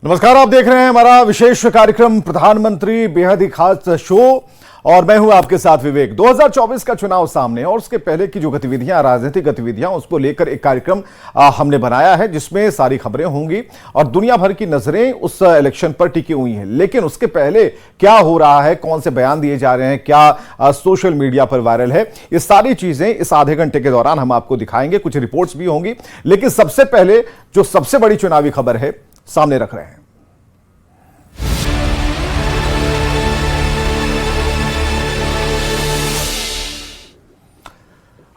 नमस्कार, आप देख रहे हैं हमारा विशेष कार्यक्रम प्रधानमंत्री बेहद ही खास शो और मैं हूं आपके साथ विवेक। 2024 का चुनाव सामने और उसके पहले की जो गतिविधियां, राजनीतिक गतिविधियां, उसको लेकर एक कार्यक्रम हमने बनाया है जिसमें सारी खबरें होंगी और दुनिया भर की नजरें उस इलेक्शन पर टिकी हुई हैं। लेकिन उसके पहले क्या हो रहा है, कौन से बयान दिए जा रहे हैं, क्या सोशल मीडिया पर वायरल है, ये सारी चीजें इस आधे घंटे के दौरान हम आपको दिखाएंगे। कुछ रिपोर्ट्स भी होंगी, लेकिन सबसे पहले जो सबसे बड़ी चुनावी खबर है सामने रख रहे हैं।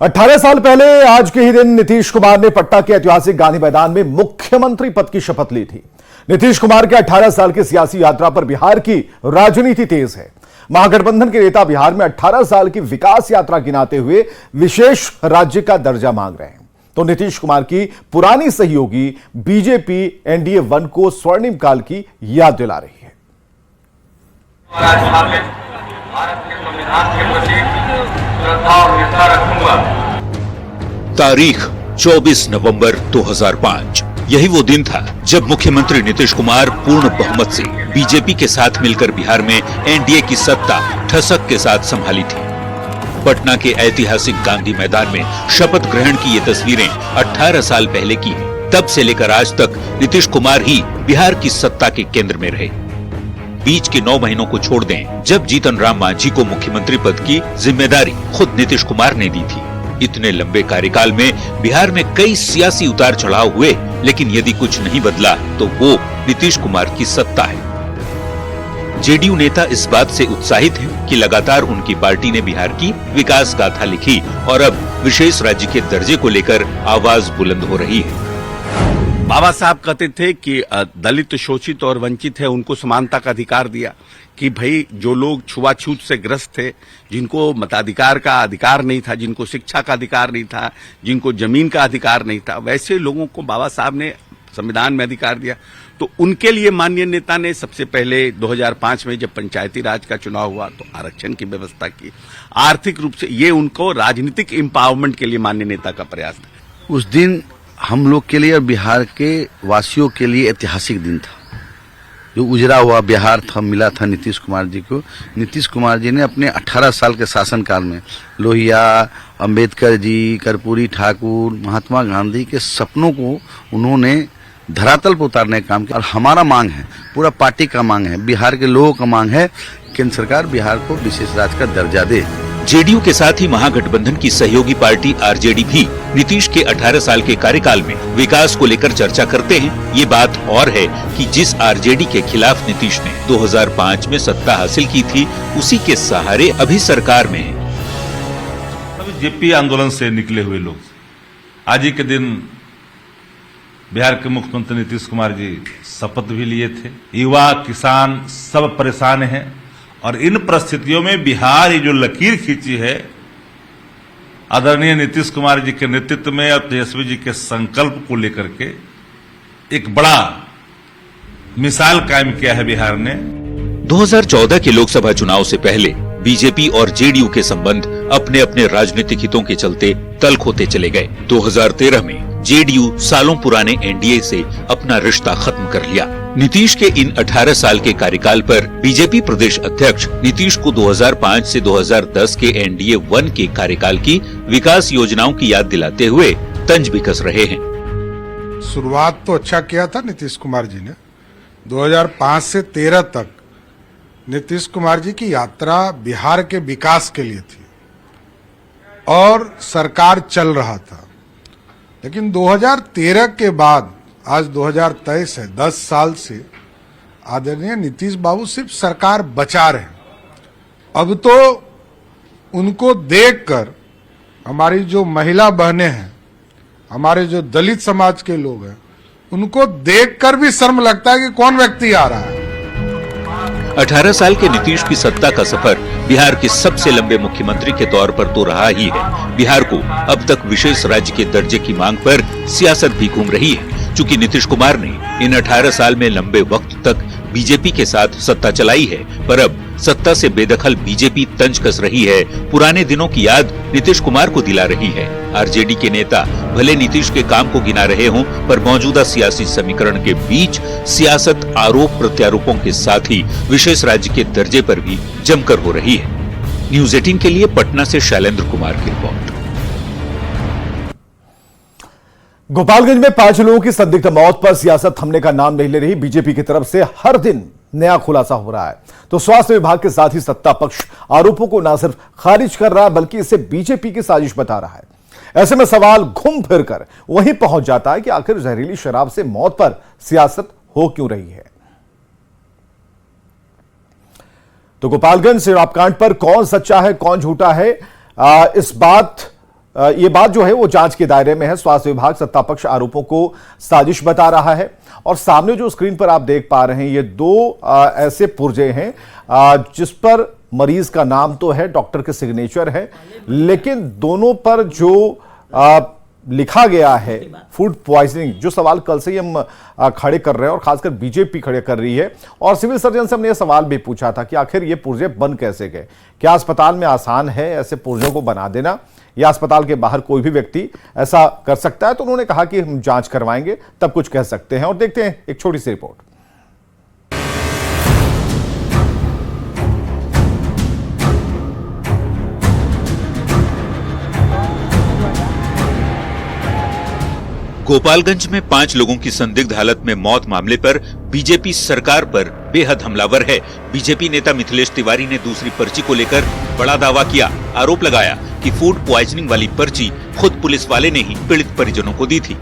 अठारह साल पहले आज के ही दिन नीतीश कुमार ने पटना के ऐतिहासिक गांधी मैदान में मुख्यमंत्री पद की शपथ ली थी। नीतीश कुमार के 18 साल की सियासी यात्रा पर बिहार की राजनीति तेज है। महागठबंधन के नेता बिहार में 18 साल की विकास यात्रा गिनाते हुए विशेष राज्य का दर्जा मांग रहे हैं। तो नीतीश कुमार की पुरानी सहयोगी बीजेपी एनडीए 1 को स्वर्णिम काल की याद दिला रही है। भारत के संविधान के प्रति श्रद्धा और निष्ठा रखूंगा। तारीख 24 नवंबर 2005। यही वो दिन था जब मुख्यमंत्री नीतीश कुमार पूर्ण बहुमत से बीजेपी के साथ मिलकर बिहार में एनडीए की सत्ता ठसक के साथ संभाली थी। पटना के ऐतिहासिक गांधी मैदान में शपथ ग्रहण की ये तस्वीरें 18 साल पहले की हैं। तब से लेकर आज तक नीतीश कुमार ही बिहार की सत्ता के केंद्र में रहे। बीच के 9 महीनों को छोड़ दें जब जीतन राम मांझी को मुख्यमंत्री पद की जिम्मेदारी खुद नीतीश कुमार ने दी थी। इतने लंबे कार्यकाल में बिहार में कई सियासी उतार चढ़ाव हुए, लेकिन यदि कुछ नहीं बदला तो वो नीतीश कुमार की सत्ता है। जेडीयू नेता इस बात से उत्साहित हैं कि लगातार उनकी पार्टी ने बिहार की विकास गाथा लिखी और अब विशेष राज्य के दर्जे को लेकर आवाज बुलंद हो रही है। बाबा साहब कहते थे कि दलित, शोषित और वंचित है उनको समानता का अधिकार दिया, कि भाई जो लोग छुआछूत से ग्रस्त थे, जिनको मताधिकार का अधिकार नहीं था, जिनको शिक्षा का अधिकार नहीं था, जिनको जमीन का अधिकार नहीं था, वैसे लोगों को बाबा साहब ने संविधान में अधिकार दिया। तो उनके लिए माननीय नेता ने सबसे पहले 2005 में जब पंचायती राज का चुनाव हुआ तो आरक्षण की व्यवस्था की। आर्थिक रूप से ये उनको राजनीतिक एम्पावरमेंट के लिए माननीय नेता का प्रयास था। उस दिन हम लोग के लिए और बिहार के वासियों के लिए ऐतिहासिक दिन था। जो उजरा हुआ बिहार था, मिला था नीतीश कुमार जी को। नीतीश कुमार जी ने अपने 18 साल के शासनकाल में लोहिया, अंबेडकर जी, कर्पूरी ठाकुर, महात्मा गांधी के सपनों को उन्होंने धरातल पर उतारने का काम किया। और हमारा मांग है, पूरा पार्टी का मांग है, बिहार के लोगों का मांग है, केंद्र सरकार बिहार को विशेष राज्य का दर्जा दे। जेडीयू के साथ ही महागठबंधन की सहयोगी पार्टी आरजेडी भी नीतीश के 18 साल के कार्यकाल में विकास को लेकर चर्चा करते हैं। ये बात और है कि जिस आरजेडी के खिलाफ नीतीश ने 2005 में सत्ता हासिल की थी, उसी के सहारे अभी सरकार में है। जेपी आंदोलन से निकले हुए लोग आज ही के दिन बिहार के मुख्यमंत्री नीतीश कुमार जी शपथ भी लिए थे। युवा, किसान सब परेशान हैं और इन परिस्थितियों में बिहार ये जो लकीर खींची है आदरणीय नीतीश कुमार जी के नेतृत्व में और तेजस्वी जी के संकल्प को लेकर के एक बड़ा मिसाल कायम किया है बिहार ने। 2014 के लोकसभा चुनाव से पहले बीजेपी और जेडीयू के संबंध अपने अपने राजनीतिक हितों के चलते तल्ख होते चले गए। 2013 में जेडीयू सालों पुराने एनडीए से अपना रिश्ता खत्म कर लिया। नीतीश के इन 18 साल के कार्यकाल पर बीजेपी प्रदेश अध्यक्ष नीतीश को 2005 से 2010 के एनडीए 1 के कार्यकाल की विकास योजनाओं की याद दिलाते हुए तंज भी कस रहे हैं। शुरुआत तो अच्छा किया था नीतीश कुमार जी ने। 2005 से 13 तक नीतीश कुमार जी की यात्रा बिहार के विकास के लिए थी और सरकार चल रहा था। लेकिन 2013 के बाद आज 2023 है, 10 साल से आदरणीय नीतीश बाबू सिर्फ सरकार बचा रहे हैं। अब तो उनको देखकर हमारी जो महिला बहनें हैं, हमारे जो दलित समाज के लोग हैं, उनको देखकर भी शर्म लगता है कि कौन व्यक्ति आ रहा है। 18 साल के नीतीश की सत्ता का सफर बिहार के सबसे लंबे मुख्यमंत्री के तौर पर तो रहा ही है। बिहार को अब तक विशेष राज्य के दर्जे की मांग पर सियासत भी घूम रही है। चूंकि नीतीश कुमार ने इन 18 साल में लंबे वक्त तक बीजेपी के साथ सत्ता चलाई है, पर अब सत्ता से बेदखल बीजेपी तंज कस रही है, पुराने दिनों की याद नीतीश कुमार को दिला रही है। आरजेडी के नेता भले नीतीश के काम को गिना रहे हों, पर मौजूदा सियासी समीकरण के बीच सियासत आरोप प्रत्यारोपों के साथ ही विशेष राज्य के दर्जे पर भी जमकर हो रही है। न्यूज 18 के लिए पटना से शैलेंद्र कुमार की रिपोर्ट। गोपालगंज में 5 लोगों की संदिग्ध मौत पर सियासत थमने का नाम नहीं ले रही। बीजेपी की तरफ से हर दिन नया खुलासा हो रहा है, तो स्वास्थ्य विभाग के साथ ही सत्ता पक्ष आरोपों को न सिर्फ खारिज कर रहा है, बल्कि इसे बीजेपी की साजिश बता रहा है। ऐसे में सवाल घूम फिर कर वहीं पहुंच जाता है कि आखिर जहरीली शराब से मौत पर सियासत हो क्यों रही है। तो गोपालगंज शराब कांड पर कौन सच्चा है, कौन झूठा है, ये बात जो है वो जांच के दायरे में है। स्वास्थ्य विभाग सत्ता पक्ष आरोपों को साजिश बता रहा है, और सामने जो स्क्रीन पर आप देख पा रहे हैं ये 2 ऐसे पुर्जे हैं जिस पर मरीज का नाम तो है, डॉक्टर के सिग्नेचर है, लेकिन दोनों पर जो लिखा गया है फूड पॉइजनिंग, जो सवाल कल से ही हम खड़े कर रहे हैं और खासकर बीजेपी खड़े कर रही है। और सिविल सर्जन से हमने यह सवाल भी पूछा था कि आखिर ये पुर्जे बन कैसे गए। क्या अस्पताल में आसान है ऐसे पुर्जों को बना देना, या अस्पताल के बाहर कोई भी व्यक्ति ऐसा कर सकता है? तो उन्होंने कहा कि हम जांच करवाएंगे तब कुछ कह सकते हैं। और देखते हैं एक छोटी सी रिपोर्ट। गोपालगंज में 5 लोगों की संदिग्ध हालत में मौत मामले पर बीजेपी सरकार पर बेहद हमलावर है। बीजेपी नेता मिथिलेश तिवारी ने दूसरी पर्ची को लेकर बड़ा दावा किया, आरोप लगाया कि फूड पॉइजनिंग वाली पर्ची खुद पुलिस वाले ने ही पीड़ित परिजनों को दी थी।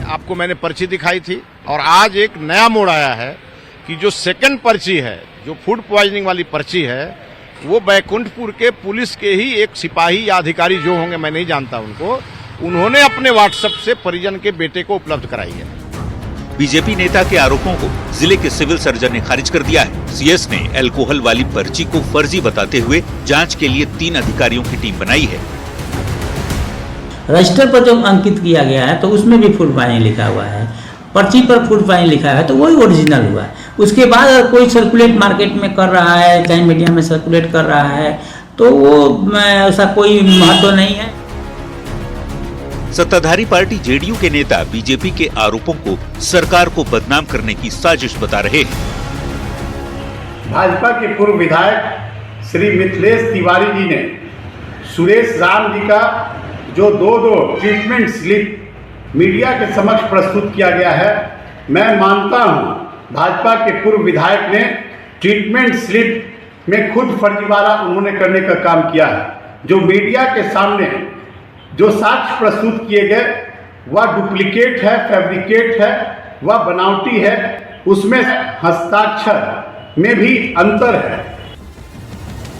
आपको मैंने पर्ची दिखाई थी, और आज एक नया मोड़ आया है कि जो सेकंड पर्ची है, जो फूड पॉइजनिंग वाली पर्ची है, वो बैकुंठपुर के पुलिस के ही एक सिपाही या अधिकारी जो होंगे, मैं नहीं जानता उनको, उन्होंने अपने व्हाट्सएप से परिजन के बेटे को उपलब्ध कराई है। बीजेपी नेता के आरोपों को जिले के सिविल सर्जन ने खारिज कर दिया है। सीएस ने अल्कोहल वाली पर्ची को फर्जी बताते हुए जांच के लिए 3 अधिकारियों की टीम बनाई है। रजिस्टर पर जो अंकित किया गया है तो उसमें भी फूड पॉइजनिंग लिखा हुआ है, पर्ची पर फूड पॉइजनिंग लिखा है, तो वही ओरिजिनल हुआ है। उसके बाद अगर कोई सर्कुलेट मार्केट में कर रहा है, चाहे मीडिया में सर्कुलेट कर रहा है, तो वो ऐसा कोई महत्व नहीं है। सत्ताधारी पार्टी जेडीयू के नेता बीजेपी के आरोपों को सरकार को बदनाम करने की साजिश बता रहे हैं। भाजपा के पूर्व विधायक श्री मिथिलेश तिवारी जी ने सुरेश राम जी का जो 2 ट्रीटमेंट स्लिप मीडिया के समक्ष प्रस्तुत किया गया है, मैं मानता हूं भाजपा के पूर्व विधायक ने ट्रीटमेंट स्लिप में खुद फर्जीवाड़ा उन्होंने करने का काम किया है। जो मीडिया के सामने जो साक्ष्य प्रस्तुत किए गए वह डुप्लीकेट है, फैब्रिकेट है, वह बनावटी है, उसमें हस्ताक्षर में भी अंतर है।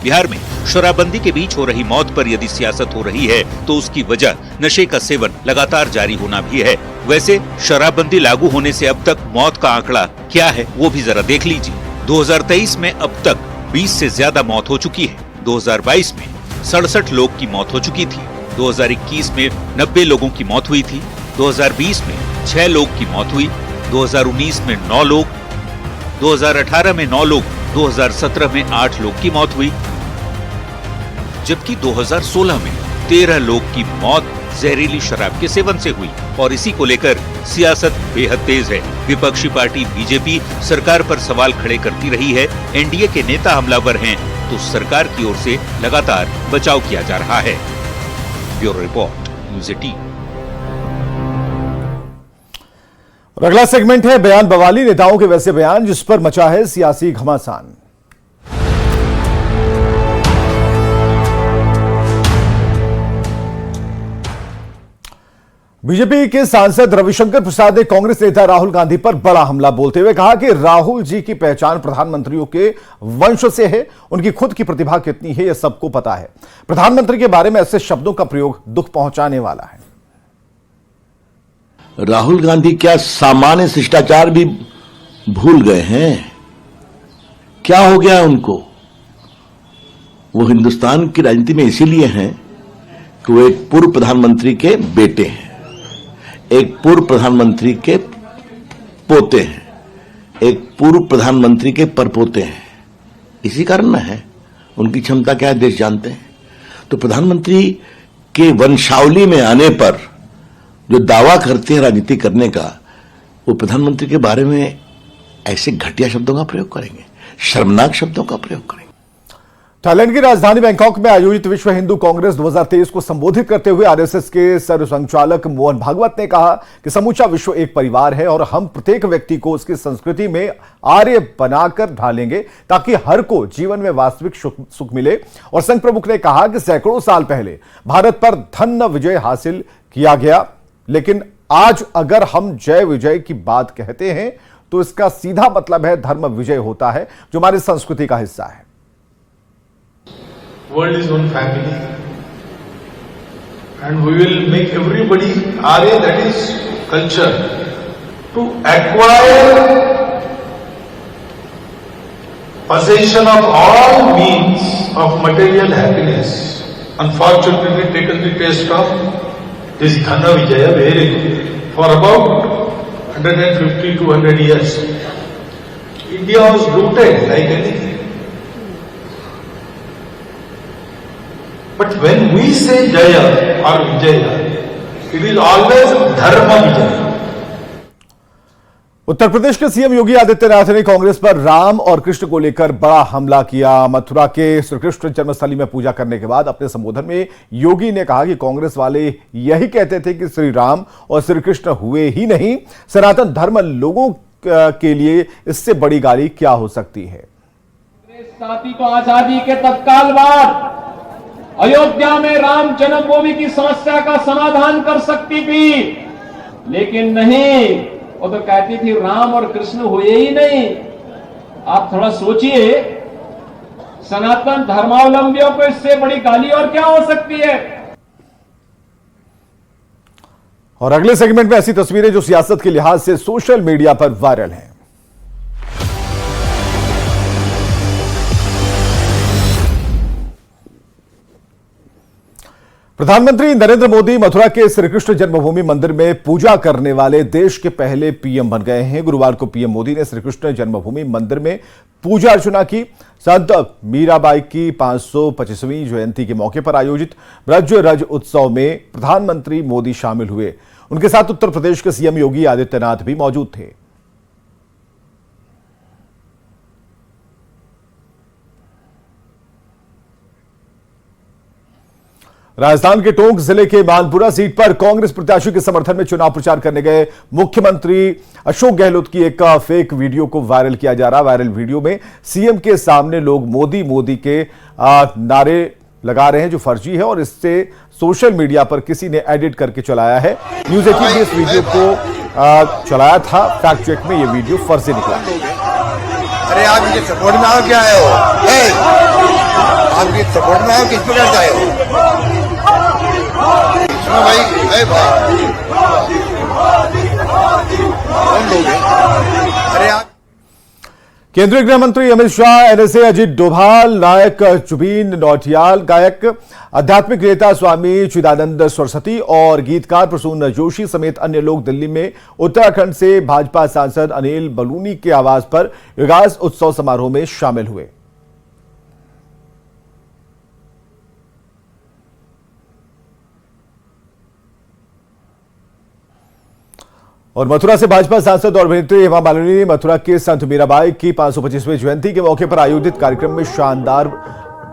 बिहार में शराबबंदी के बीच हो रही मौत पर यदि सियासत हो रही है तो उसकी वजह नशे का सेवन लगातार जारी होना भी है। वैसे शराबबंदी लागू होने से अब तक मौत का आंकड़ा क्या है वो भी जरा देख लीजिए। 2023 में अब तक 20 से ज्यादा मौत हो चुकी है। 2022 में 67 लोग की मौत हो चुकी थी। 2021 में 90 लोगों की मौत हुई थी। 2020 में 6 लोग की मौत हुई। 2019 में 9 लोग, 2018 में 9 लोग, 2017 में 8 लोग की मौत हुई, जबकि 2016 में 13 लोग की मौत जहरीली शराब के सेवन से हुई। और इसी को लेकर सियासत बेहद तेज है। विपक्षी पार्टी बीजेपी सरकार पर सवाल खड़े करती रही है। एनडीए के नेता हमलावर हैं तो सरकार की ओर से लगातार बचाव किया जा रहा है। Bureau report, news 18। और अगला सेगमेंट है बयान बवाली, नेताओं के वैसे बयान जिस पर मचा है सियासी घमासान। बीजेपी के सांसद रविशंकर प्रसाद ने कांग्रेस नेता राहुल गांधी पर बड़ा हमला बोलते हुए कहा कि राहुल जी की पहचान प्रधानमंत्रियों के वंश से है, उनकी खुद की प्रतिभा कितनी है यह सबको पता है। प्रधानमंत्री के बारे में ऐसे शब्दों का प्रयोग दुख पहुंचाने वाला है। राहुल गांधी क्या सामान्य शिष्टाचार भी भूल गए हैं? क्या हो गया है उनको? वो हिंदुस्तान की राजनीति में इसीलिए हैं कि वो एक पूर्व प्रधानमंत्री के बेटे हैं, एक पूर्व प्रधानमंत्री के पोते हैं, एक पूर्व प्रधानमंत्री के परपोते हैं। इसी कारण में है। उनकी क्षमता क्या है देश जानते हैं। तो प्रधानमंत्री के वंशावली में आने पर जो दावा करते हैं राजनीति करने का, वो प्रधानमंत्री के बारे में ऐसे घटिया शब्दों का प्रयोग करेंगे, शर्मनाक शब्दों का प्रयोग करेंगे। थाईलैंड की राजधानी बैंकॉक में आयोजित विश्व हिंदू कांग्रेस 2023 को संबोधित करते हुए आरएसएस के सरसंघचालक मोहन भागवत ने कहा कि समूचा विश्व एक परिवार है और हम प्रत्येक व्यक्ति को उसकी संस्कृति में आर्य बनाकर ढालेंगे ताकि हर को जीवन में वास्तविक सुख मिले। और संघ प्रमुख ने कहा कि सैकड़ों साल पहले भारत पर धन्य विजय हासिल किया गया, लेकिन आज अगर हम जय विजय की बात कहते हैं तो इसका सीधा मतलब है धर्म विजय होता है, जो हमारी संस्कृति का हिस्सा है। World is one family, and we will make everybody Arya, that is culture, to acquire possession of all means of material happiness. Unfortunately, taken the taste of this Dhana Vijaya very good for about 150-200 years. India was looted like anything. But when we say Jaya or Vijaya, it is always Dharma Vijaya. Uttar Pradesh के CM Yogi Adityanath ने कांग्रेस पर राम और कृष्ण को लेकर बड़ा हमला किया। मथुरा के श्री कृष्ण जन्मस्थली में पूजा करने के बाद अपने संबोधन में योगी ने कहा कि कांग्रेस वाले यही कहते थे कि श्री राम और श्री कृष्ण हुए ही नहीं। सनातन धर्म लोगों के लिए इससे बड़ी गाली क्या हो सकती है। जाति को आजादी के तत्काल बाद अयोध्या में राम जन्मभूमि की समस्या का समाधान कर सकती थी, लेकिन नहीं, वो तो कहती थी राम और कृष्ण हुए ही नहीं। आप थोड़ा सोचिए, सनातन धर्मावलंबियों को इससे बड़ी गाली और क्या हो सकती है। और अगले सेगमेंट में ऐसी तस्वीरें जो सियासत के लिहाज से सोशल मीडिया पर वायरल हैं। प्रधानमंत्री नरेंद्र मोदी मथुरा के श्री कृष्ण जन्मभूमि मंदिर में पूजा करने वाले देश के पहले पीएम बन गए हैं। गुरुवार को पीएम मोदी ने श्री कृष्ण जन्मभूमि मंदिर में पूजा अर्चना की। संत मीराबाई की 525वीं जयंती के मौके पर आयोजित ब्रज रज उत्सव में प्रधानमंत्री मोदी शामिल हुए। उनके साथ उत्तर प्रदेश के सीएम योगी आदित्यनाथ भी मौजूद थे। राजस्थान के टोंक जिले के मानपुरा सीट पर कांग्रेस प्रत्याशी के समर्थन में चुनाव प्रचार करने गए मुख्यमंत्री अशोक गहलोत की एक फेक वीडियो को वायरल किया जा रहा। वायरल वीडियो में सीएम के सामने लोग मोदी मोदी के नारे लगा रहे हैं, जो फर्जी है और इससे सोशल मीडिया पर किसी ने एडिट करके चलाया है। न्यूज 18 ने इस वीडियो को चलाया था। फैक्ट चेक में यह वीडियो फर्जी निकला। अरे आप इनके सपोर्ट में आओ, क्या आए हो? आप इनके सपोर्ट में आओ, किस प्रकार से आए हो? सुनो भाई, कौन लोग हैं? अरे आप केंद्रीय गृह मंत्री अमित शाह, एनएसए अजित डोभाल, नायक जुबीन नौटियाल, गायक आध्यात्मिक नेता स्वामी चिदानंद सरस्वती और गीतकार प्रसून जोशी समेत अन्य लोग दिल्ली में उत्तराखंड से भाजपा सांसद अनिल बलूनी के आवास पर युगास उत्सव समारोह में शामिल हुए। और मथुरा से भाजपा सांसद और अभिनेत्री हेमा मालिनी ने मथुरा के संत मीराबाई की 525वीं जयंती के मौके पर आयोजित कार्यक्रम में शानदार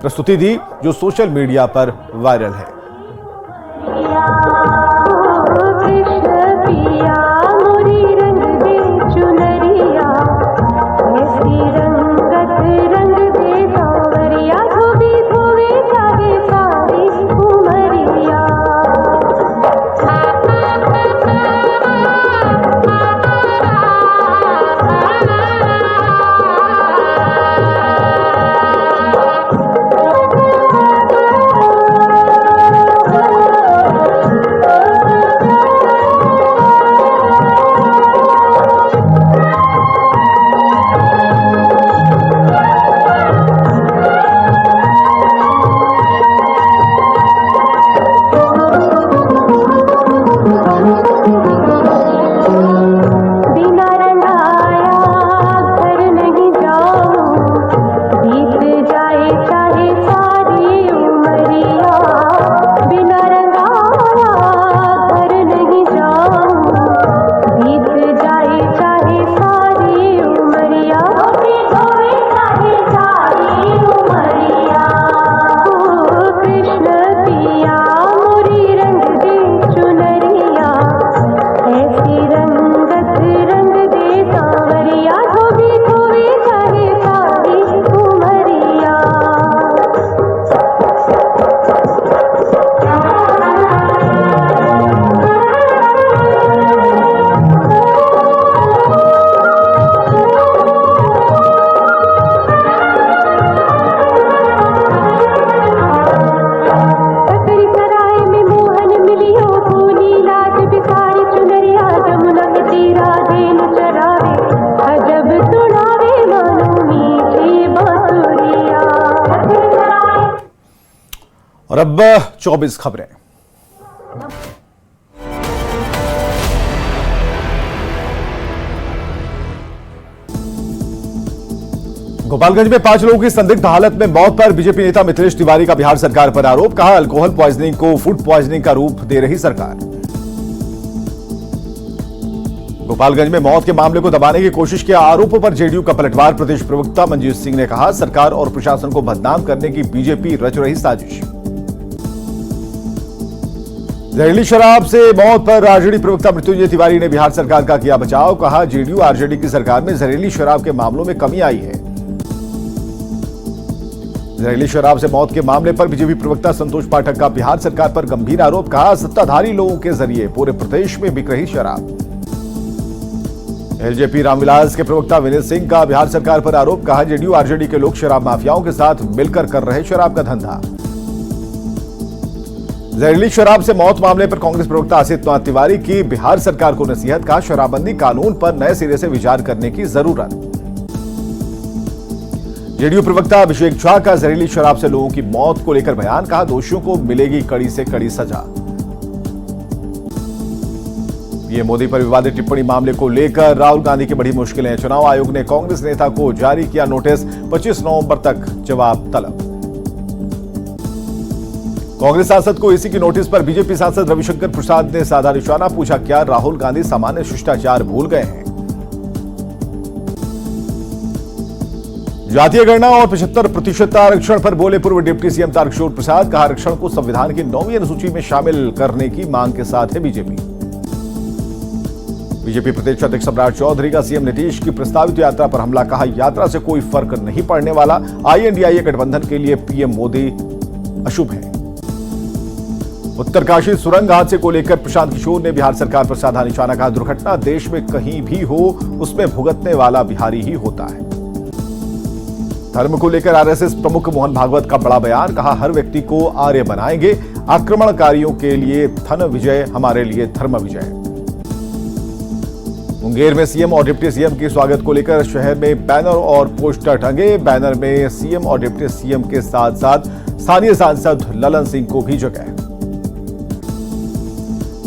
प्रस्तुति दी, जो सोशल मीडिया पर वायरल है। और अब 24 खबरें। गोपालगंज में 5 लोगों की संदिग्ध हालत में मौत पर बीजेपी नेता मिथिलेश तिवारी का बिहार सरकार पर आरोप। कहा, अल्कोहल पॉइजनिंग को फूड पॉइजनिंग का रूप दे रही सरकार। गोपालगंज में मौत के मामले को दबाने की कोशिश के आरोपों पर जेडीयू का पलटवार। प्रदेश प्रवक्ता मंजीत सिंह ने कहा, सरकार और प्रशासन को बदनाम करने की बीजेपी रच रही साजिश। जहरीली शराब से मौत पर आरजेडी प्रवक्ता मृत्युंजय तिवारी ने बिहार सरकार का किया बचाव। कहा, जेडीयू आरजेडी की सरकार में जहरीली शराब के मामलों में कमी आई है। जहरीली शराब से मौत के मामले पर बीजेपी प्रवक्ता संतोष पाठक का बिहार सरकार पर गंभीर आरोप। कहा, सत्ताधारी लोगों के जरिए पूरे प्रदेश में बिक रही शराब। एलजेपी रामविलास के प्रवक्ता विनीत सिंह का बिहार सरकार पर आरोप। कहा, जेडीयू आरजेडी के लोग शराब माफियाओं के साथ मिलकर कर रहे शराब का धंधा। जहरीली शराब से मौत मामले पर कांग्रेस प्रवक्ता आसित नाथ तिवारी की बिहार सरकार को नसीहत। कहा, शराबबंदी कानून पर नए सिरे से विचार करने की जरूरत। जेडीयू प्रवक्ता अभिषेक झा का जहरीली शराब से लोगों की मौत को लेकर बयान। कहा, दोषियों को मिलेगी कड़ी से कड़ी सजा। पीएम मोदी पर विवादित टिप्पणी मामले को लेकर राहुल गांधी की बड़ी मुश्किलें। चुनाव आयोग ने कांग्रेस नेता को जारी किया नोटिस। 25 नवंबर तक जवाब तलब। कांग्रेस सांसद को ईसी की नोटिस पर बीजेपी सांसद रविशंकर प्रसाद ने साधा निशाना। पूछा, क्या राहुल गांधी सामान्य शिष्टाचार भूल गए हैं? जातीय गणना और 75% आरक्षण पर बोले पूर्व डिप्टी सीएम तारकिशोर प्रसाद। कहा, आरक्षण को संविधान की 9वीं अनुसूची में शामिल करने की मांग के साथ है बीजेपी। बीजेपी प्रदेश अध्यक्ष सम्राट चौधरी का सीएम नीतीश की प्रस्तावित यात्रा पर हमला। कहा, यात्रा से कोई फर्क नहीं पड़ने वाला। आईएनडीआईए गठबंधन के लिए पीएम मोदी अशुभ है। उत्तरकाशी सुरंग हादसे को लेकर प्रशांत किशोर ने बिहार सरकार पर साधा निशाना। कहा, दुर्घटना देश में कहीं भी हो उसमें भुगतने वाला बिहारी ही होता है। धर्म को लेकर आरएसएस प्रमुख मोहन भागवत का बड़ा बयान। कहा, हर व्यक्ति को आर्य बनाएंगे। आक्रमणकारियों के लिए धन विजय, हमारे लिए धर्म विजय। मुंगेर में सीएम और डिप्टी सीएम के स्वागत को लेकर शहर में बैनर और पोस्टर टंगे। बैनर में सीएम और डिप्टी सीएम के साथ साथ स्थानीय सांसद ललन सिंह को भी जगह।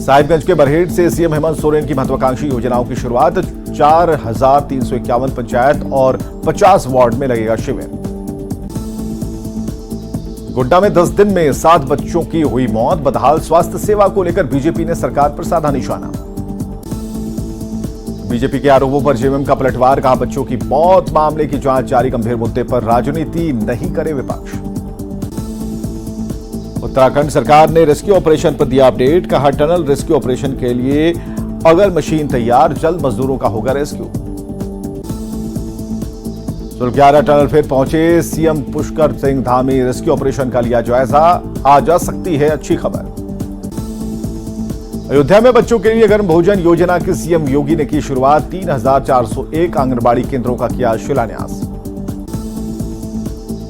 साहिबगंज के बरहेट से सीएम हेमंत सोरेन की महत्वाकांक्षी योजनाओं की शुरुआत। 4351 पंचायत और 50 वार्ड में लगेगा शिविर। गोड्डा में 10 दिन में 7 बच्चों की हुई मौत। बदहाल स्वास्थ्य सेवा को लेकर बीजेपी ने सरकार पर साधा निशाना। बीजेपी के आरोपों पर जेएमएम का पलटवार। कहा, बच्चों की मौत मामले की जांच जारी। गंभीर मुद्दे पर राजनीति नहीं करे विपक्ष। उत्तराखंड सरकार ने रेस्क्यू ऑपरेशन पर दिया अपडेट। कहा, टनल रेस्क्यू ऑपरेशन के लिए अगल मशीन तैयार। जल्द मजदूरों का होगा रेस्क्यू। सुरग्यारा टनल फिर पहुंचे CM Pushkar Singh Dhami. Rescue operation का लिया जायजा। आ जा सकती है अच्छी खबर। अयोध्या में बच्चों के लिए गर्म भोजन योजना की सीएम योगी ने की शुरुआत। 3401 आंगनबाड़ी केंद्रों का किया शिलान्यास।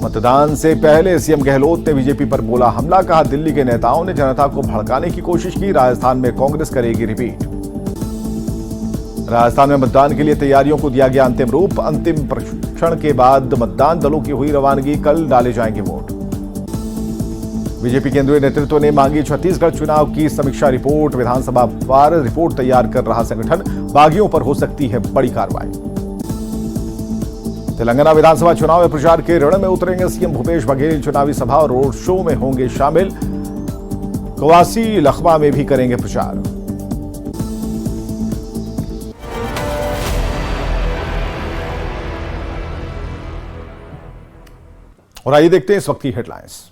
मतदान से पहले सीएम गहलोत ने बीजेपी पर बोला हमला। कहा, दिल्ली के नेताओं ने जनता को भड़काने की कोशिश की। राजस्थान में कांग्रेस करेगी रिपीट। राजस्थान में मतदान के लिए तैयारियों को दिया गया अंतिम रूप। अंतिम परीक्षण के बाद मतदान दलों की हुई रवानगी। कल डाले जाएंगे वोट। बीजेपी केंद्रीय नेतृत्व ने मांगी छत्तीसगढ़ चुनाव की समीक्षा रिपोर्ट। विधानसभा वार रिपोर्ट तैयार कर रहा संगठन। बागियों पर हो सकती है बड़ी कार्रवाई। तेलंगाना विधानसभा चुनाव में प्रचार के रण में उतरेंगे सीएम भूपेश बघेल। चुनावी सभा और रोड शो में होंगे शामिल। कवासी लखमा में भी करेंगे प्रचार। और आइए देखते हैं इस वक्त की हेडलाइंस।